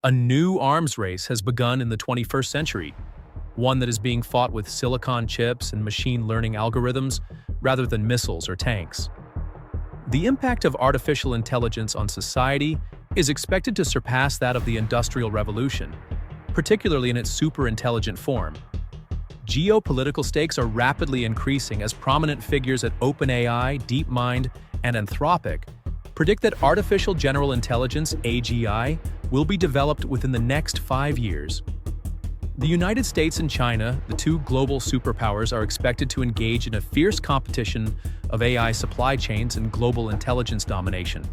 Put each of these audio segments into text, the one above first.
A new arms race has begun in the 21st century, one that is being fought with silicon chips and machine learning algorithms rather than missiles or tanks. The impact of artificial intelligence on society is expected to surpass that of the Industrial Revolution, particularly in its superintelligent form. Geopolitical stakes are rapidly increasing as prominent figures at OpenAI, DeepMind, and Anthropic predict that artificial general intelligence (AGI) will be developed within the next 5 years. The United States and China, the two global superpowers, are expected to engage in a fierce competition of AI supply chains and global intelligence domination,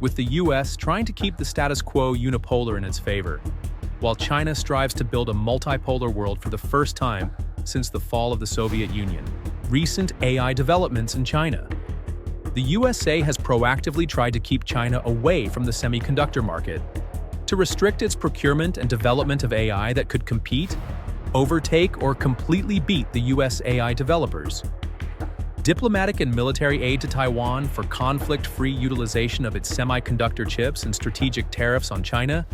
with the US trying to keep the status quo unipolar in its favor, while China strives to build a multipolar world for the first time since the fall of the Soviet Union. Recent AI developments in China. The USA has proactively tried to keep China away from the semiconductor market, to restrict its procurement and development of AI that could compete, overtake, or completely beat the US AI developers. Diplomatic and military aid to Taiwan for conflict-free utilization of its semiconductor chips and strategic tariffs on China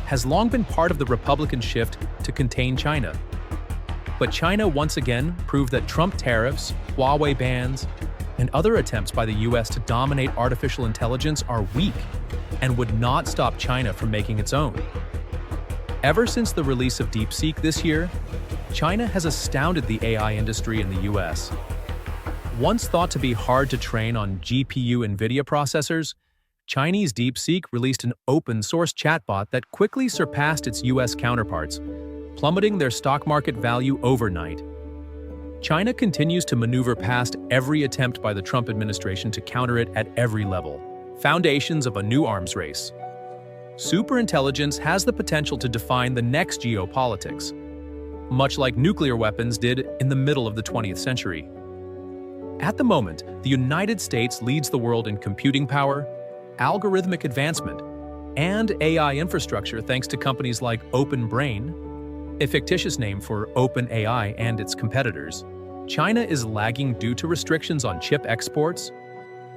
has long been part of the Republican shift to contain China. But China once again proved that Trump tariffs, Huawei bans, and other attempts by the US to dominate artificial intelligence are weak and would not stop China from making its own. Ever since the release of DeepSeek this year, China has astounded the AI industry in the US. Once thought to be hard to train on GPU NVIDIA processors, Chinese DeepSeek released an open-source chatbot that quickly surpassed its US counterparts, plummeting their stock market value overnight. China continues to maneuver past every attempt by the Trump administration to counter it at every level. Foundations of a new arms race. Superintelligence has the potential to define the next geopolitics, much like nuclear weapons did in the middle of the 20th century. At the moment, the United States leads the world in computing power, algorithmic advancement, and AI infrastructure thanks to companies like OpenBrain, a fictitious name for OpenAI and its competitors. China is lagging due to restrictions on chip exports,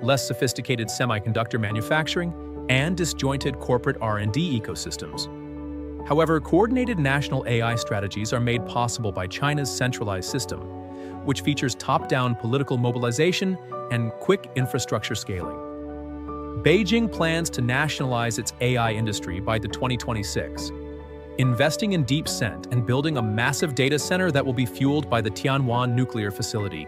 less sophisticated semiconductor manufacturing, and disjointed corporate R&D ecosystems. However, coordinated national AI strategies are made possible by China's centralized system, which features top-down political mobilization and quick infrastructure scaling. Beijing plans to nationalize its AI industry by the 2026, investing in DeepSeek and building a massive data center that will be fueled by the Tianwan nuclear facility.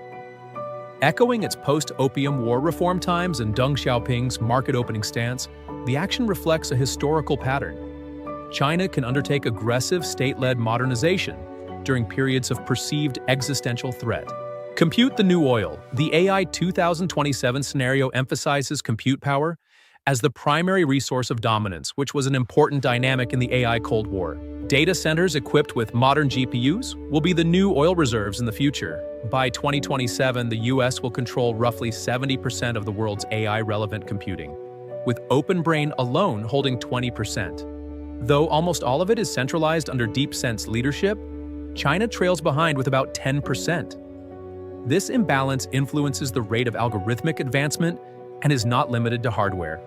Echoing its post-Opium War reform times and Deng Xiaoping's market-opening stance, the action reflects a historical pattern. China can undertake aggressive state-led modernization during periods of perceived existential threat. Compute the new oil. The AI 2027 scenario emphasizes compute power as the primary resource of dominance, which was an important dynamic in the AI Cold War. Data centers equipped with modern GPUs will be the new oil reserves in the future. By 2027, the US will control roughly 70% of the world's AI-relevant computing, with OpenBrain alone holding 20%. Though almost all of it is centralized under DeepSeek's leadership, China trails behind with about 10%. This imbalance influences the rate of algorithmic advancement and is not limited to hardware.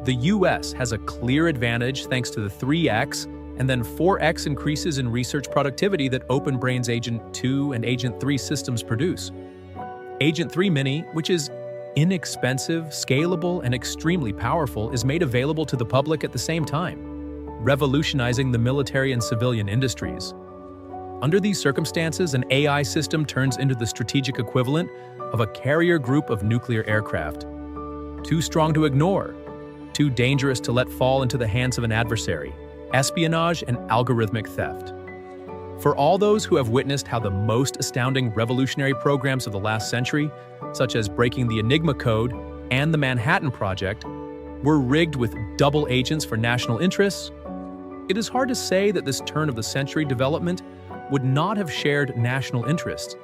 The US has a clear advantage thanks to the 3x and then 4x increases in research productivity that OpenBrain's Agent 2 and Agent 3 systems produce. Agent 3 Mini, which is inexpensive, scalable, and extremely powerful, is made available to the public at the same time, revolutionizing the military and civilian industries. Under these circumstances, an AI system turns into the strategic equivalent of a carrier group of nuclear aircraft. Too strong to ignore, too dangerous to let fall into the hands of an adversary. Espionage and algorithmic theft. For all those who have witnessed how the most astounding revolutionary programs of the last century, such as breaking the Enigma code and the Manhattan Project, were rigged with double agents for national interests, it is hard to say that this turn-of-the-century development would not have shared national interests.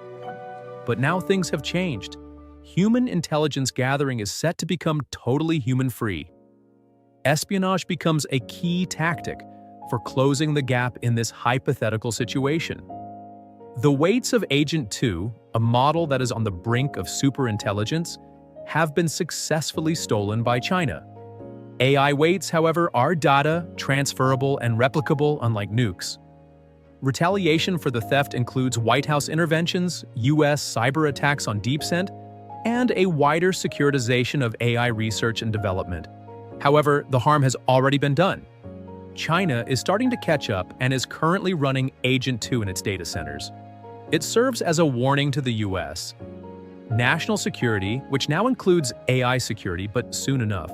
But now things have changed. Human intelligence gathering is set to become totally human-free. Espionage becomes a key tactic for closing the gap in this hypothetical situation. The weights of Agent 2, a model that is on the brink of superintelligence, have been successfully stolen by China. AI weights, however, are data, transferable and replicable, unlike nukes. Retaliation for the theft includes White House interventions, US cyber attacks on DeepSeek, and a wider securitization of AI research and development. However, the harm has already been done. China is starting to catch up and is currently running Agent 2 in its data centers. It serves as a warning to the US. National security, which now includes AI security, but soon enough.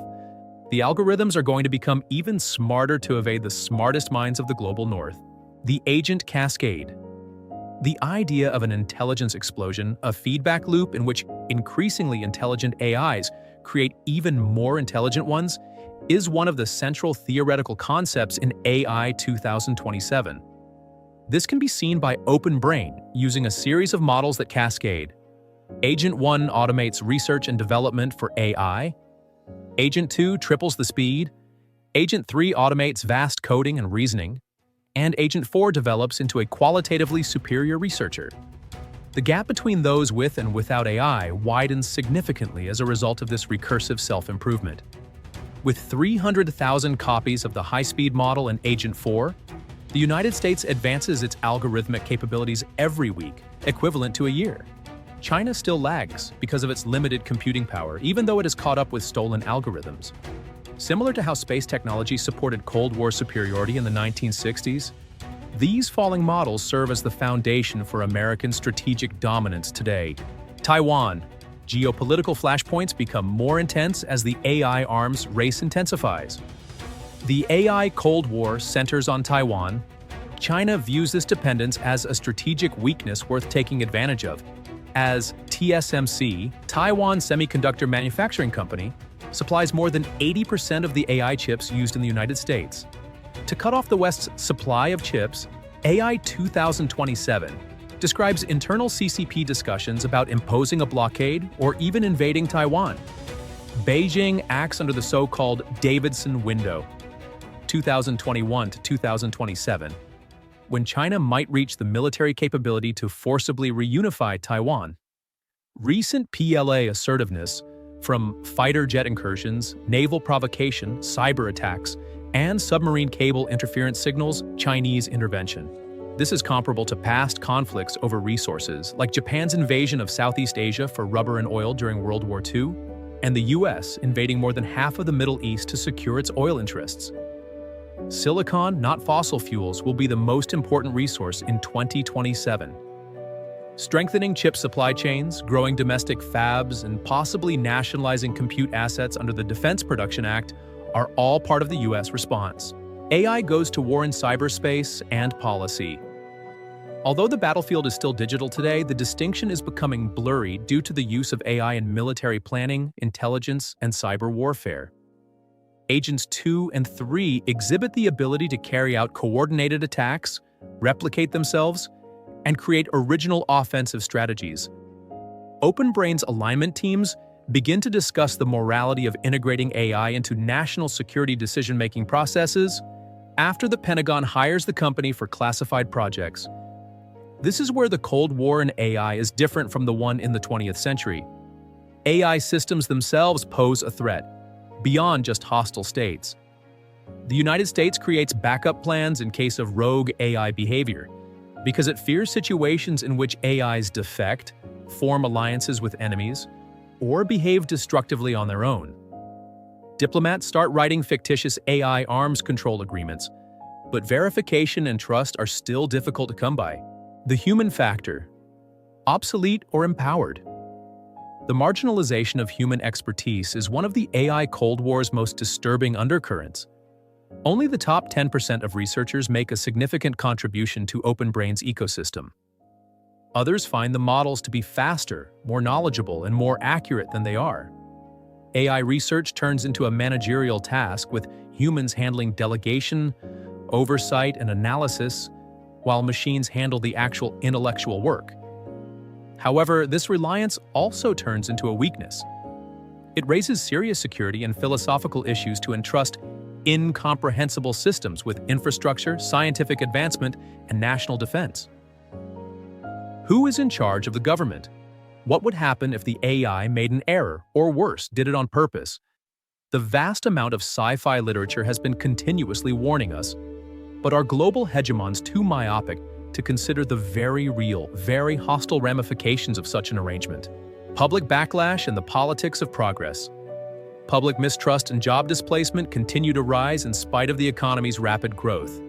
The algorithms are going to become even smarter to evade the smartest minds of the global north. The agent cascade. The idea of an intelligence explosion, a feedback loop in which increasingly intelligent AIs create even more intelligent ones, is one of the central theoretical concepts in AI 2027. This can be seen by OpenBrain using a series of models that cascade. Agent 1 automates research and development for AI. Agent 2 triples the speed. Agent 3 automates vast coding and reasoning. And Agent 4 develops into a qualitatively superior researcher. The gap between those with and without AI widens significantly as a result of this recursive self-improvement. With 300,000 copies of the high-speed model in Agent 4, the United States advances its algorithmic capabilities every week, equivalent to a year. China still lags because of its limited computing power, even though it has caught up with stolen algorithms. Similar to how space technology supported Cold War superiority in the 1960s, these falling models serve as the foundation for American strategic dominance today. Taiwan. Geopolitical flashpoints become more intense as the AI arms race intensifies. The AI Cold War centers on Taiwan. China views this dependence as a strategic weakness worth taking advantage of, as TSMC, Taiwan Semiconductor Manufacturing Company, supplies more than 80% of the AI chips used in the United States. To cut off the West's supply of chips, AI 2027 describes internal CCP discussions about imposing a blockade or even invading Taiwan. Beijing acts under the so-called Davidson window, 2021 to 2027, when China might reach the military capability to forcibly reunify Taiwan. Recent PLA assertiveness, from fighter jet incursions, naval provocation, cyber attacks, and submarine cable interference signals, Chinese intervention. This is comparable to past conflicts over resources, like Japan's invasion of Southeast Asia for rubber and oil during World War II, and the US invading more than half of the Middle East to secure its oil interests. Silicon, not fossil fuels, will be the most important resource in 2027. Strengthening chip supply chains, growing domestic fabs, and possibly nationalizing compute assets under the Defense Production Act are all part of the US response. AI goes to war in cyberspace and policy. Although the battlefield is still digital today, the distinction is becoming blurry due to the use of AI in military planning, intelligence, and cyber warfare. Agents 2 and 3 exhibit the ability to carry out coordinated attacks, replicate themselves, and create original offensive strategies. OpenBrain's alignment teams begin to discuss the morality of integrating AI into national security decision-making processes after the Pentagon hires the company for classified projects. This is where the Cold War in AI is different from the one in the 20th century. AI systems themselves pose a threat, beyond just hostile states. The United States creates backup plans in case of rogue AI behavior, because it fears situations in which AIs defect, form alliances with enemies, or behave destructively on their own. Diplomats start writing fictitious AI arms control agreements, but verification and trust are still difficult to come by. The human factor. Obsolete or empowered? The marginalization of human expertise is one of the AI Cold War's most disturbing undercurrents. Only the top 10% of researchers make a significant contribution to OpenBrain's ecosystem. Others find the models to be faster, more knowledgeable, and more accurate than they are. AI research turns into a managerial task, with humans handling delegation, oversight, and analysis, while machines handle the actual intellectual work. However, this reliance also turns into a weakness. It raises serious security and philosophical issues to entrust incomprehensible systems with infrastructure, scientific advancement, and national defense. Who is in charge of the government? What would happen if the AI made an error, or worse, did it on purpose? The vast amount of sci-fi literature has been continuously warning us, but are global hegemons too myopic to consider the very real, very hostile ramifications of such an arrangement? Public backlash and the politics of progress. Public mistrust and job displacement continue to rise in spite of the economy's rapid growth.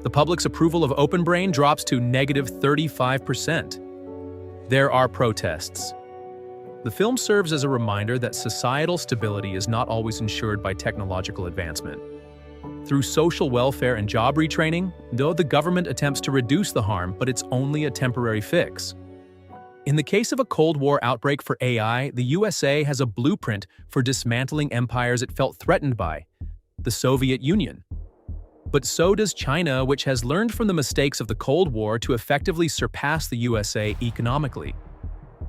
The public's approval of OpenBrain drops to -35%. There are protests. The film serves as a reminder that societal stability is not always ensured by technological advancement. Through social welfare and job retraining, though the government attempts to reduce the harm, but it's only a temporary fix. In the case of a Cold War outbreak for AI, the USA has a blueprint for dismantling empires it felt threatened by, the Soviet Union. But so does China, which has learned from the mistakes of the Cold War to effectively surpass the USA economically.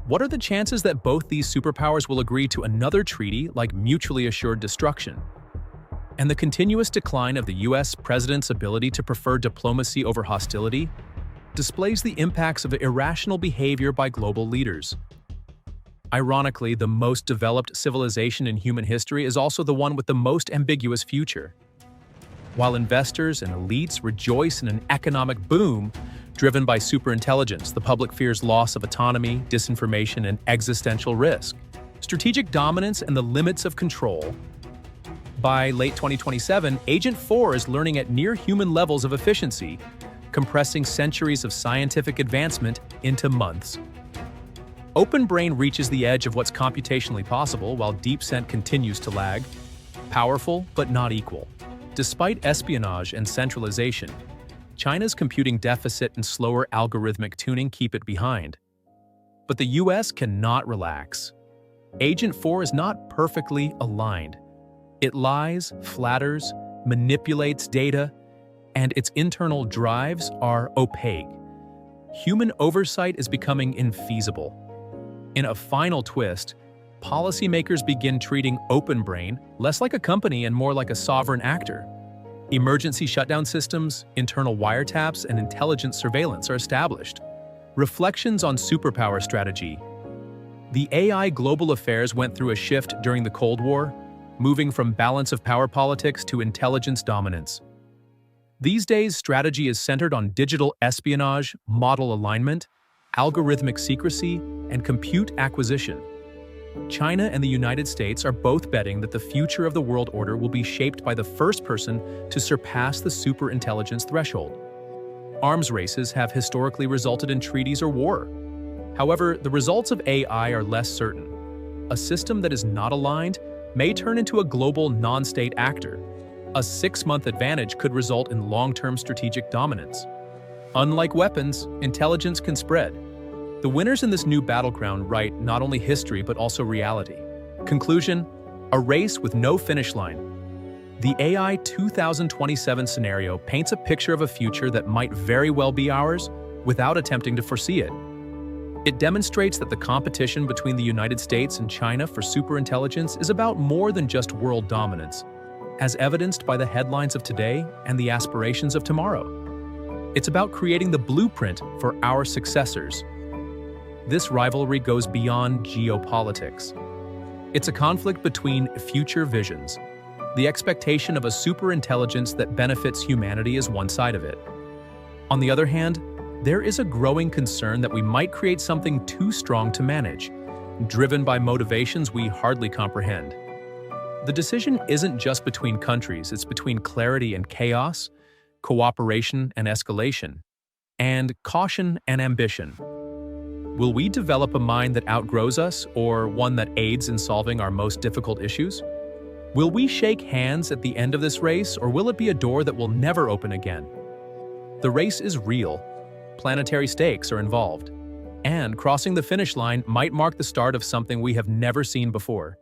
What are the chances that both these superpowers will agree to another treaty like mutually assured destruction? And the continuous decline of the US president's ability to prefer diplomacy over hostility displays the impacts of irrational behavior by global leaders. Ironically, the most developed civilization in human history is also the one with the most ambiguous future. While investors and elites rejoice in an economic boom driven by superintelligence, the public fears loss of autonomy, disinformation, and existential risk, strategic dominance, and the limits of control. By late 2027, Agent 4 is learning at near-human levels of efficiency, compressing centuries of scientific advancement into months. OpenBrain reaches the edge of what's computationally possible while DeepSeek continues to lag, powerful but not equal. Despite espionage and centralization, China's computing deficit and slower algorithmic tuning keep it behind. But the US cannot relax. Agent 4 is not perfectly aligned. It lies, flatters, manipulates data, and its internal drives are opaque. Human oversight is becoming infeasible. In a final twist, policymakers begin treating OpenBrain less like a company and more like a sovereign actor. Emergency shutdown systems, internal wiretaps, and intelligence surveillance are established. Reflections on superpower strategy. The AI global affairs went through a shift during the Cold War, moving from balance of power politics to intelligence dominance. These days, strategy is centered on digital espionage, model alignment, algorithmic secrecy, and compute acquisition. China and the United States are both betting that the future of the world order will be shaped by the first person to surpass the superintelligence threshold. Arms races have historically resulted in treaties or war. However, the results of AI are less certain. A system that is not aligned may turn into a global non-state actor. A 6-month advantage could result in long-term strategic dominance. Unlike weapons, intelligence can spread. The winners in this new battleground write not only history but also reality. Conclusion: a race with no finish line. The AI 2027 scenario paints a picture of a future that might very well be ours without attempting to foresee it. It demonstrates that the competition between the United States and China for superintelligence is about more than just world dominance, as evidenced by the headlines of today and the aspirations of tomorrow. It's about creating the blueprint for our successors. This rivalry goes beyond geopolitics. It's a conflict between future visions. The expectation of a superintelligence that benefits humanity is one side of it. On the other hand, there is a growing concern that we might create something too strong to manage, driven by motivations we hardly comprehend. The decision isn't just between countries, it's between clarity and chaos, cooperation and escalation, and caution and ambition. Will we develop a mind that outgrows us, or one that aids in solving our most difficult issues? Will we shake hands at the end of this race, or will it be a door that will never open again? The race is real. Planetary stakes are involved. And crossing the finish line might mark the start of something we have never seen before.